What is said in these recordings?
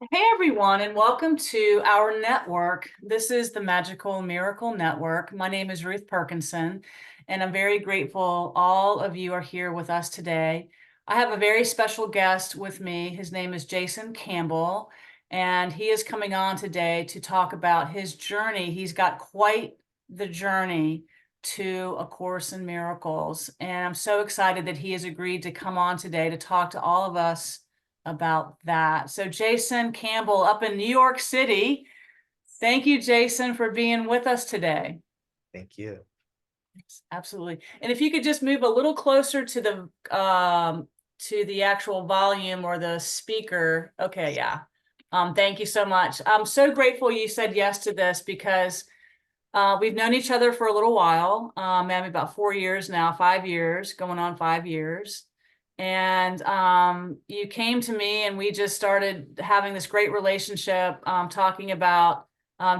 Hey everyone, and welcome to our network. This is the Magical Miracle Network. My name is Ruth Perkinson, and I'm very grateful all of you are here with us today. I have a very special guest with me. His name is Jason Campbell, and he is coming on today to talk about his journey. He's got quite the journey to A Course in Miracles, and I'm so excited that he has agreed to come on today to talk to all of us about that. So Jason Campbell up in New York City. Thank you, Jason, for being with us today. Thank you. Yes, absolutely. And if you could just move a little closer to the actual volume or the speaker. Okay, yeah. Thank you so much. I'm so grateful you said yes to this because we've known each other for a little while, maybe about 4 years now, 5 years, going on 5 years. And you came to me and we just started having this great relationship, talking about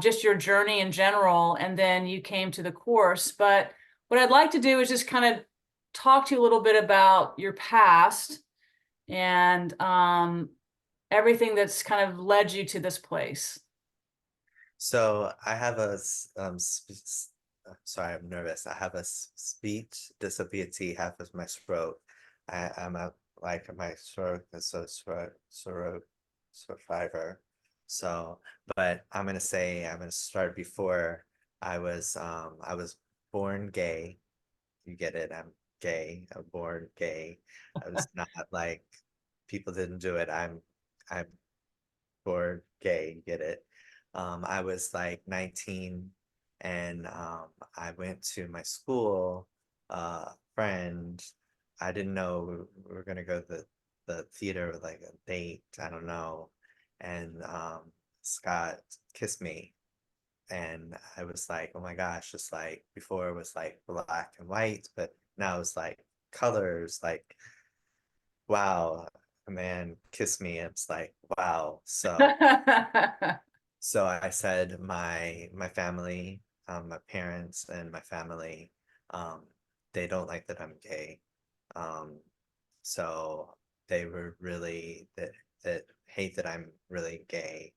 just your journey in general. And then you came to the course. But what I'd like to do is just kind of talk to you a little bit about your past and everything that's kind of led you to this place. So I have sorry, I'm nervous. I have a speech disability, half of my stroke. I'm a like my stroke is a stroke survivor. So, but I'm gonna start before I was born gay. You get it? I'm gay. I'm born gay. I was not like people didn't do it. I'm born gay. You get it? I was like 19 and I went to my school, friend. I didn't know we were gonna go to the theater with like a date, I don't know. And Scott kissed me and I was like, oh my gosh, just like before it was like black and white, but now it's like colors, like wow, a man kissed me. It's like wow. So I said my family, my parents and my family, um, they don't like that I'm gay. Um, so they were really that hate that I'm really gay.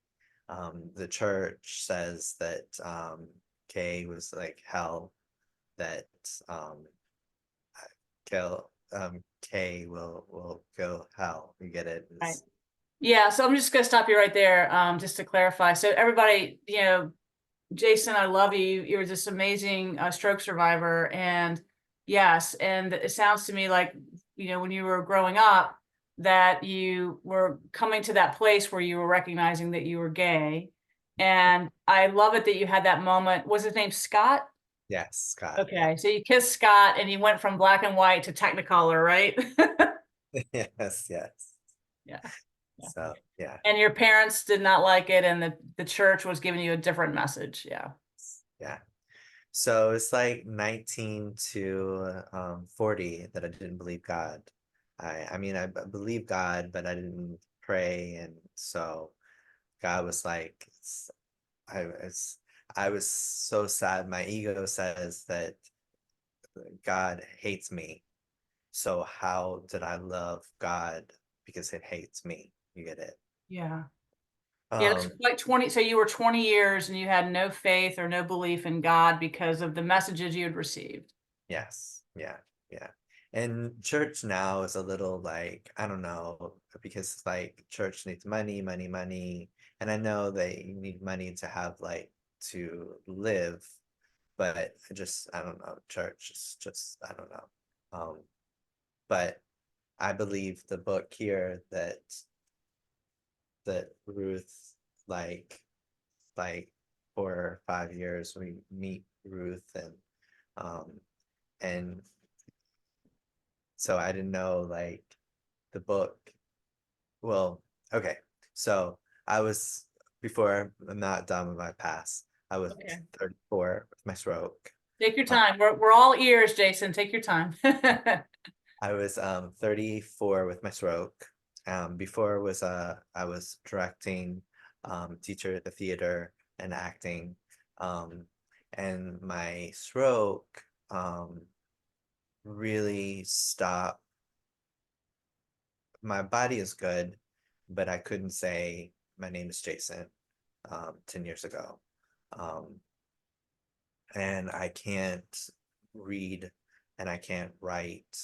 The church says that gay was like hell, that um kill K will go hell. You get it? Right. Yeah, so I'm just going to stop you right there, just to clarify. So everybody, Jason, I love you. You're this amazing stroke survivor, and yes, and it sounds to me like when you were growing up, that you were coming to that place where you were recognizing that you were gay, and I love it that you had that moment. Was his name Scott? Yes, Scott. Yeah. Okay, so you kissed Scott, and you went from black and white to Technicolor, right? Yes, yes. Yeah. Yeah. So yeah, And your parents did not like it, and the church was giving you a different message. Yeah. yeah. So it's like 19 to 40 that I didn't believe God. I mean I believe God, but I didn't pray, and so God was like I was I was so sad. My ego says that God hates me. So how did I love God because it hates me? You get it? Yeah. Yeah, that's Um, like 20. So you were 20 years and you had no faith or no belief in God because of the messages you had received. yes, yeah, yeah. And church now is a little like, I don't know, because it's like church needs money, money, money. And I know they need money to have like to live, but I don't know, church is just, I don't know. But I believe the book here that Ruth like like 4 or 5 years we meet Ruth um and so I didn't know like the book. Well, okay. So I was before I'm not done with my past. I was Okay. 34 with my stroke. Take your Um, time. We're all ears, Jason. Take your time. I was 34 with my stroke. Before was I was directing, teacher at the theater and acting. Um, and my stroke really stopped. My body is good, but I couldn't say my name is Jason, 10 years ago. And I can't read and I can't write.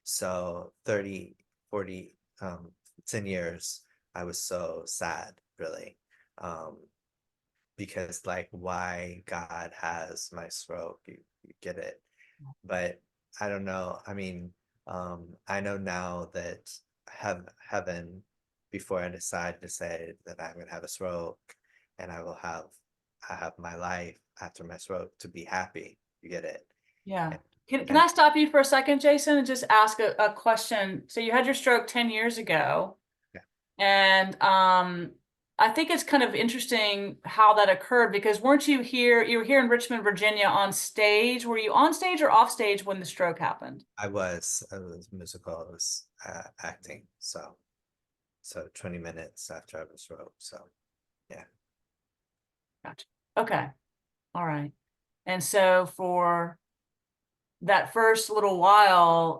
So 30, 40, 10 years, I was so sad, really. Because like why God has my stroke, you get it. But I don't know. I mean, I know now that heaven, before I decide to say that I'm gonna have a stroke and I have my life after my stroke to be happy. You get it? Yeah. And, Can and I stop you for a second, Jason, and just ask a question? So you had your stroke 10 years ago, yeah, and I think it's kind of interesting how that occurred because weren't you here? You were here in Richmond, Virginia on stage. Were you on stage or off stage when the stroke happened? I was musical, I was acting. So 20 minutes after I was stroke. So yeah. Gotcha. Okay. All right. And so for that first little while,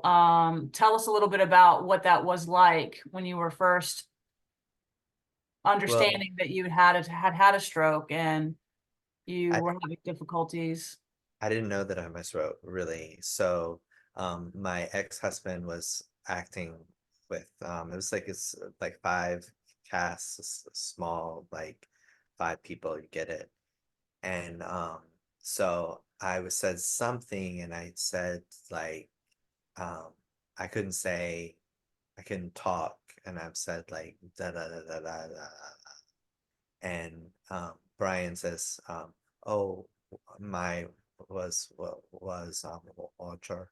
tell us a little bit about what that was like when you were first Well, understanding that you had a stroke and you I were having difficulties. I didn't know that I had my throat really. So my ex-husband was acting with it was like it's like five casts, small, like five people, you get it. And so I was said something and I said like um I couldn't say I couldn't talk and I've said like da da da da da da. And Brian says, "Oh, my was Walter."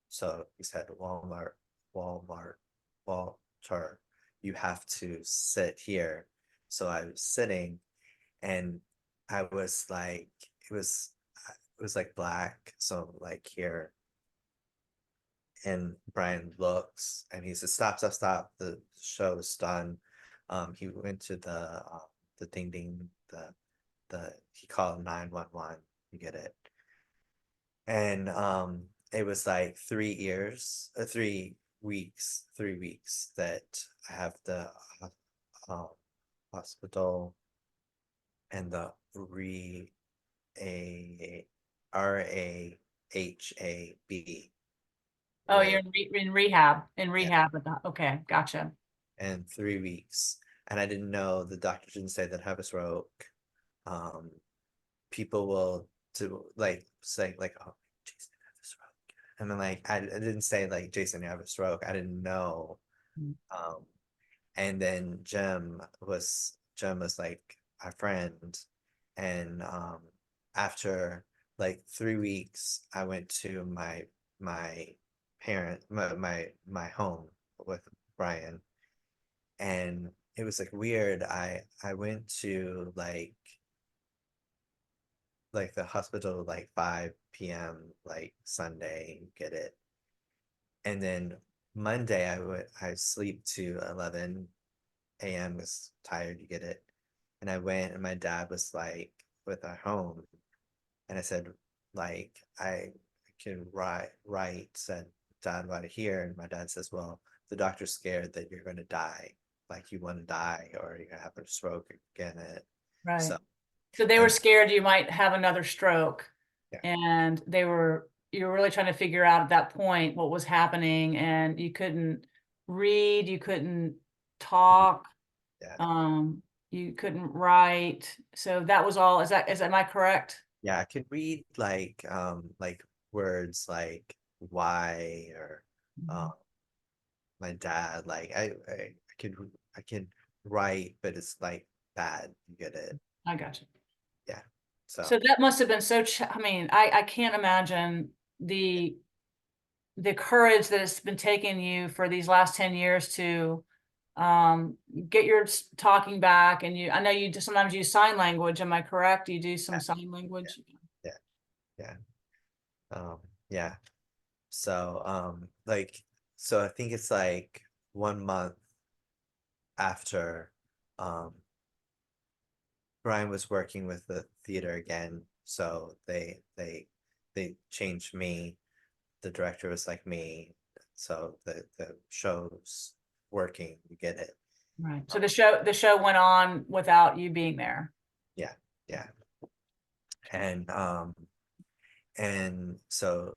So he said, Walmart, Walter, you have to sit here." So I was sitting, and I was like, it was like black, so like here. And Brian looks, and he says, "Stop, stop, stop! The show is done." He went to the ding ding the he called 911. You get it. And it was like 3 years, 3 weeks that I have the um hospital and the a RAHAB, Oh, you're right? in rehab, Yeah, okay, gotcha. and 3 weeks. And I didn't know, the doctor didn't say that I have a stroke. Um, People will to like say like, "Oh, Jason, you have a stroke," and then like I didn't say like, "Jason, you have a stroke." I didn't know. Mm. Um, and then Jim was like our friend, and after like 3 weeks, I went to my my home with Brian, and it was like weird. I went to like the hospital like 5 p.m. like Sunday, get it. And then Monday I sleep to 11 a.m. was tired, you get it. And I went and my dad was like with our home and I said like I can write said dad right here and my dad says, "Well, the doctor's scared that you're gonna die. Like you want to die or you're gonna have a stroke again." Right. So So they were and scared you might have another stroke, yeah, and you were really trying to figure out at that point what was happening, and you couldn't read, you couldn't talk, yeah. um, you couldn't write. So that was all. Am I correct? Yeah, I could read like words like why or Mhm. um my dad like I can write but it's like bad, you get it. I got you. Yeah. So So that must have been I mean, I can't imagine the courage that it's been taking you for these last 10 years to get your talking back. And I know you just sometimes use sign language. Am I correct? You do some yeah, sign yeah, language? yeah, yeah. Yeah. So like so I think it's like 1 month after um Brian was working with the theater again, so they changed me. The director was like me, so the show's working. You get it, Right. So the show went on without you being there. Yeah, yeah. And so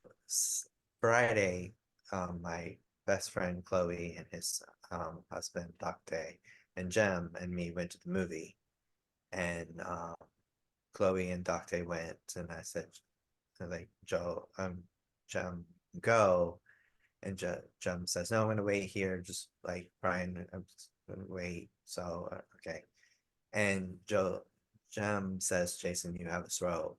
Friday, my best friend Chloe and his husband Dr. and Jem and me went to the movie, and Chloe and Dr. went, and I said, like, Jem, go, and Jem says, no, I'm gonna wait here, just like Brian, I'm just gonna wait. So okay, and Jem says, Jason, you have a stroke.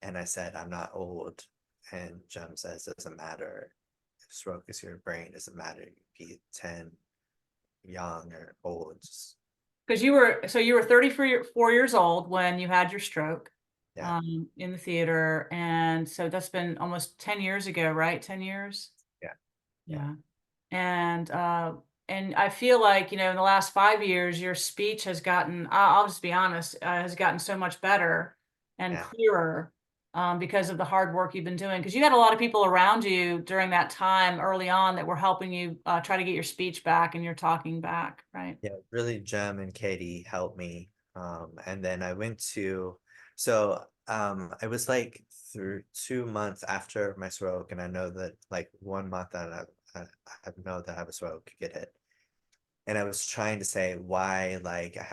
And I said, I'm not old. And Jem says, doesn't matter. If stroke is your brain, doesn't matter. You be 10, young or old. Just, Because you were 34 years old when you had your stroke, yeah, in the theater. And so that's been almost 10 years ago, right? 10 years. yeah, yeah, Yeah. And I feel like, in the last 5 years, your speech has gotten, I'll just be honest, has gotten so much better and yeah. clearer, because of the hard work you've been doing. Because you had a lot of people around you during that time early on that were helping you try to get your speech back and your talking back, right? Yeah, really, Jem and Katie helped me. And then I went to, so I was like through 2 months after my stroke, and I know that like 1 month and I know that I have a stroke, get it. And I was trying to say why, like, I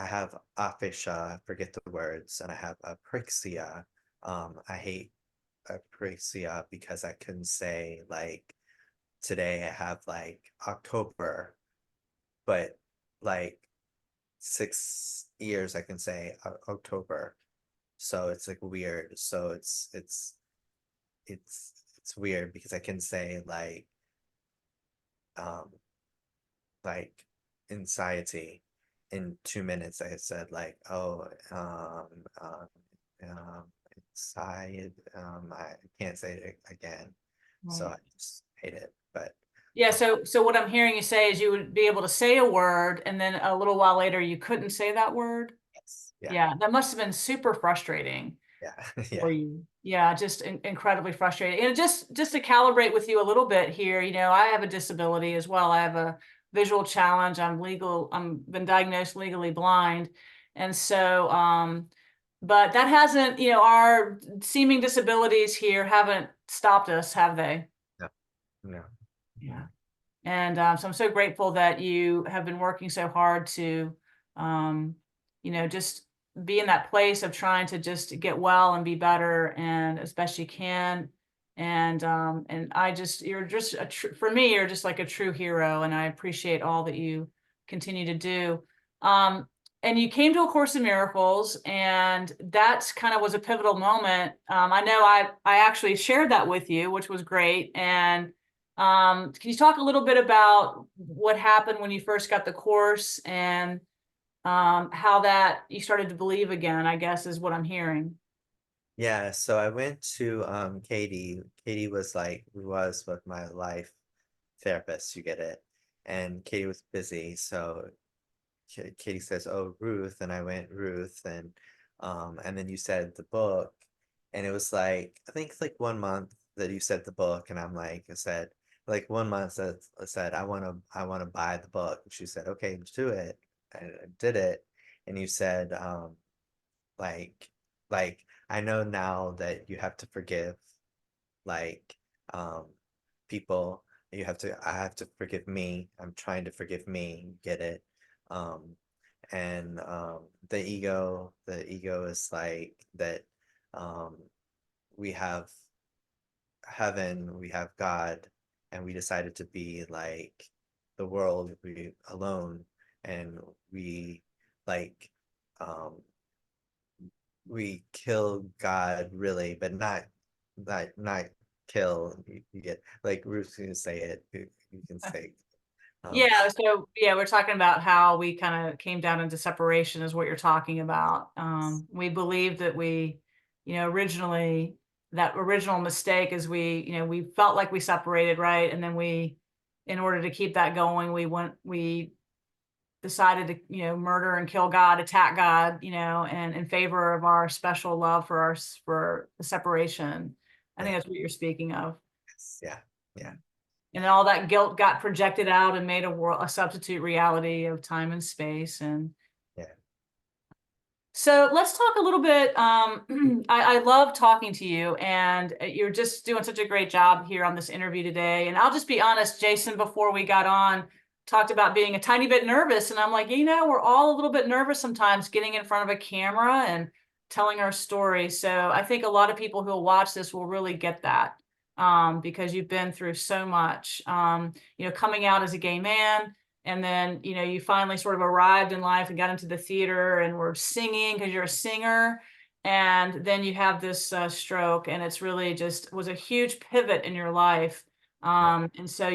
have aphasia, I forget the words, and I have apraxia. I hate apraxia because I couldn't say, like, today I have like October, but like 6 years I can say October. So it's like weird. So it's weird because I can say um like anxiety in 2 minutes. I said like, oh, um anxiety, I can't say it again, so Right. I just hate it. But Yeah, um, so what I'm hearing you say is you would be able to say a word and then a little while later you couldn't say that word. yes, yeah, Yeah, that must have been super frustrating yeah, for yeah, you. Yeah, just incredibly frustrating. And just to calibrate with you a little bit here, I have a disability as well. I have a visual challenge. I'm been diagnosed legally blind. And so but that hasn't, our seeming disabilities here haven't stopped us, have they? no, no, Yeah. And so I'm so grateful that you have been working so hard to, just be in that place of trying to just get well and be better and as best you can. And you're just for me, you're just like a true hero, and I appreciate all that you continue to do. Um, and you came to A Course in Miracles, and that's kind of was a pivotal moment. I know I actually shared that with you, which was great. And can you talk a little bit about what happened when you first got the course, and how that you started to believe again, I guess is what I'm hearing. yeah. So I went to Katie. Katie was with my life therapist, you get it. And Katie was busy, so Katie says, oh, Ruth, and I went, Ruth, and then you said the book, and it was like, I think it's like 1 month that you said the book, and I said, like 1 month that I said, I want to buy the book. And she said, okay, do it. And I did it. And you said, like I know now that you have to forgive, like, people. I have to forgive me. I'm trying to forgive me, get it. um and the ego is like that. um we have heaven, we have God, and we decided to be like the world, we alone, and we like um we kill God really, but not kill. You get like Ruth's gonna say it. You can say, um Yeah, so yeah, we're talking about how we kind of came down into separation is what you're talking about. We believe that originally that original mistake is we felt like we separated, right? And then in order to keep that going, we decided to, murder and kill God, attack God, and in favor of our special love for the separation. I think yeah, that's what you're speaking of. yeah, yeah. and then all that guilt got projected out and made a substitute reality of time and space. And Yeah. so let's talk a little bit. I love talking to you, and you're just doing such a great job here on this interview today. And I'll just be honest, Jason, before we got on, talked about being a tiny bit nervous. And I'm like, we're all a little bit nervous sometimes getting in front of a camera and telling our story. So I think a lot of people who will watch this will really get that, because you've been through so much, coming out as a gay man, and then you finally sort of arrived in life and got into the theater and were singing because you're a singer, and then you have this stroke, and it's really just was a huge pivot in your life. And so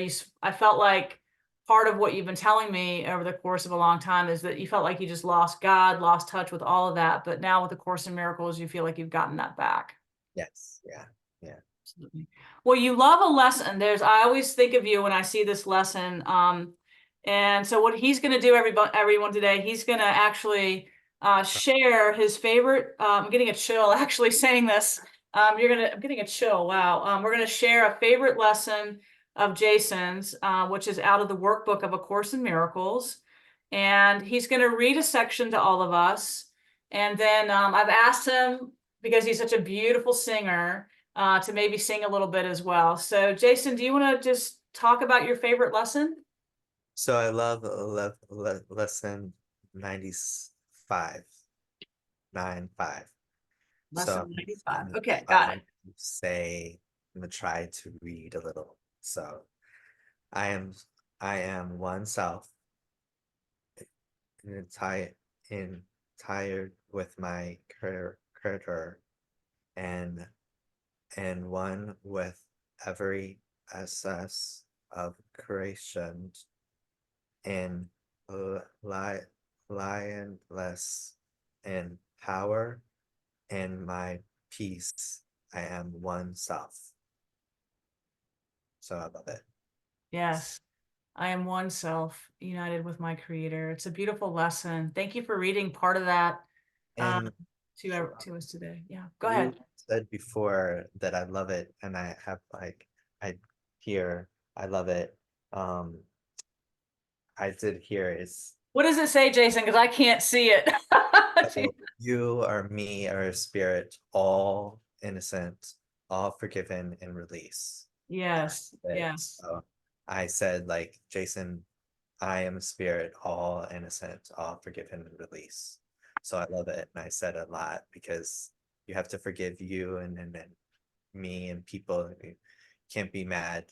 I felt like part of what you've been telling me over the course of a long time is that you felt like you just lost God, lost touch with all of that, but now with the Course in Miracles you feel like you've gotten that back. Yes. Yeah. Yeah. Absolutely. Well, you love a lesson. I always think of you when I see this lesson. And so what he's going to do, everyone today, he's going to actually share his favorite. I'm getting a chill actually saying this. I'm getting a chill. Wow. We're going to share a favorite lesson of Jason's, which is out of the workbook of A Course in Miracles. And he's going to read a section to all of us. And then I've asked him, because he's such a beautiful singer, to maybe sing a little bit as well. So Jason, do you want to just talk about your favorite lesson? So I love lesson 95, 95. So Lesson 95. I'm Okay, got trying it. to say, I'm gonna try to read a little. So I am, I am one self, entire, tired with my creator, and one with every essence of creation, and li lionless in power and my peace. I am one self. So I love it. Yes. I am one self, united with my creator. It's a beautiful lesson. Thank you for reading part of that uh, And to us today. Yeah, go you ahead. said before that I love it, and I have like I hear I love it. Um, I did hear is What does it say, Jason? Because I can't see it. so you or me or a spirit, all innocent, all forgiven and release. Yes, It. yes, So I said like Jason, I am a spirit, all innocent, all forgiven and release. So I love it. And I said a lot because you have to forgive you and me and people. You can't be mad.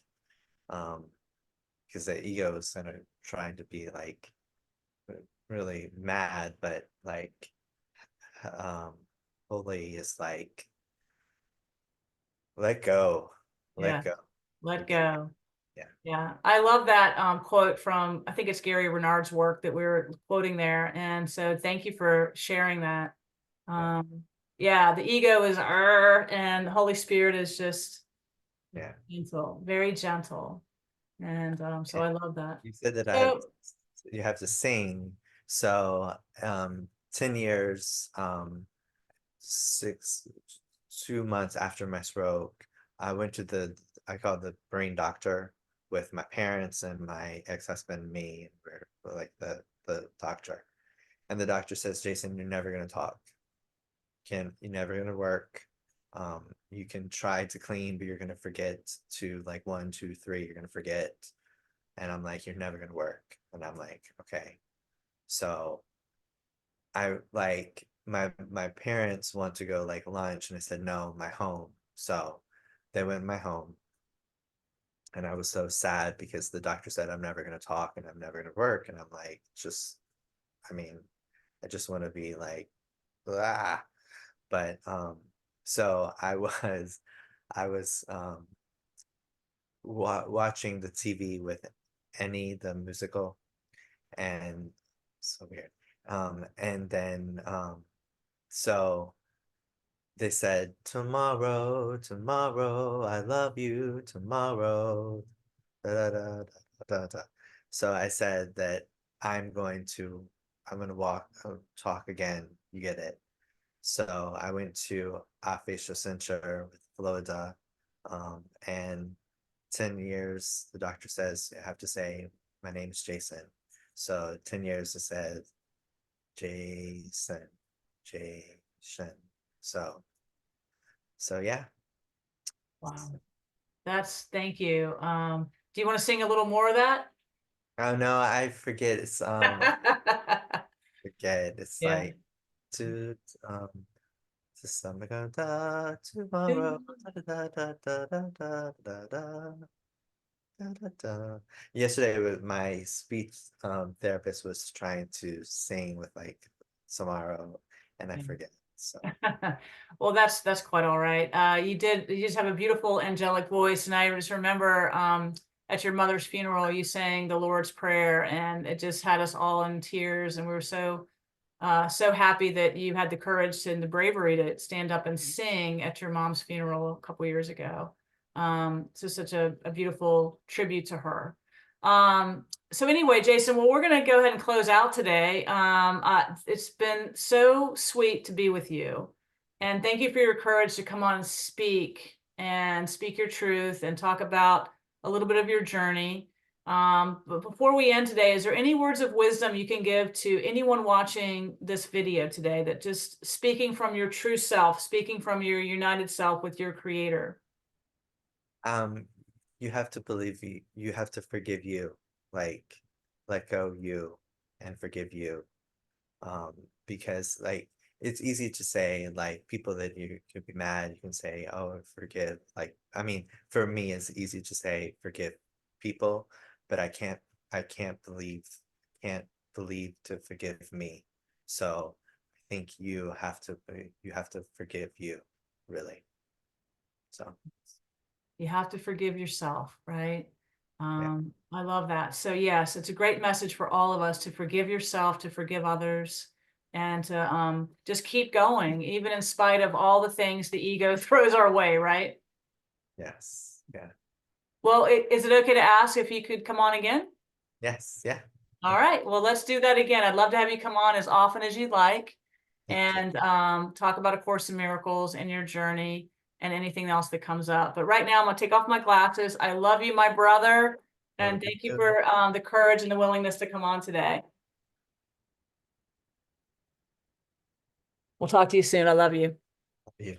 Because the ego is kind of trying to be like really mad, but like um holy is like let go. yeah. Let go. Let Forgive. go. Yeah. Yeah, I love that quote from, I think it's Gary Renard's work that we were quoting there. And so thank you for sharing that. Yeah. Yeah, the ego is and the Holy Spirit is just Yeah. gentle, very gentle. And so I love that. You said that So you have to sing. So 10 years, six 2 months after my stroke, I went to I call it the brain doctor with my parents and my ex-husband and me, and we're like the doctor. And the doctor says, Jason, you're never gonna talk. You're never gonna work. You can try to clean, but you're gonna forget to like 1, 2, 3, you're gonna forget. And I'm like, you're never gonna work. And I'm like, okay. So I like my parents want to go like lunch, and I said no, my home. So they went in my home, and I was so sad because the doctor said I'm never gonna talk and I'm never gonna work. And I'm like, just I mean, I just want to be like ah. But so I was watching the TV with Annie the musical, and so weird. And then so they said, tomorrow, tomorrow, I love you, tomorrow. Da, da, da, da, da. So I said that I'm gonna talk again. You get it. So I went to a facial center with Florida, and 10 years, the doctor says I have to say, my name's Jason. So 10 years it says Jason, Jason. So yeah. Wow. Thank you. Do you want to sing a little more of that? Oh no, I forget. It's forget. It's Yeah. like to the summer go da tomorrow da da da da da da da da da da da. Yesterday with my speech therapist was trying to sing with like tomorrow and I forget. So Well, that's quite all right. You just have a beautiful angelic voice, and I just remember at your mother's funeral, you sang the Lord's Prayer, and it just had us all in tears, and we were so happy that you had the courage and the bravery to stand up and sing at your mom's funeral a couple years ago. So such a beautiful tribute to her. So anyway, Jason, well, we're going to go ahead and close out today. It's been so sweet to be with you. And thank you for your courage to come on and speak your truth and talk about a little bit of your journey. But before we end today, is there any words of wisdom you can give to anyone watching this video today, that just speaking from your true self, speaking from your united self with your creator? um you have to believe you have to forgive you, like let go you and forgive you. Because like it's easy to say, like people that you could be mad, you can say, oh, forgive. Like, I mean, for me, it's easy to say forgive people, but I can't believe to forgive me. So I think you have to forgive you, really. So You have to forgive yourself, right? yeah. I love that. So yes, it's a great message for all of us to forgive yourself, to forgive others, and to just keep going, even in spite of all the things the ego throws our way, right? Yes. Yeah. Well, is it okay to ask if you could come on again? Yes. Yeah. All Yeah. right, well, let's do that again. I'd love to have you come on as often as you'd like, Thank you. and talk about A Course in Miracles and your journey and anything else that comes up. But right now, I'm gonna take off my glasses. I love you, my brother, Love and you thank you too. for the courage and the willingness to come on today. We'll talk to you soon. I love you. Love you.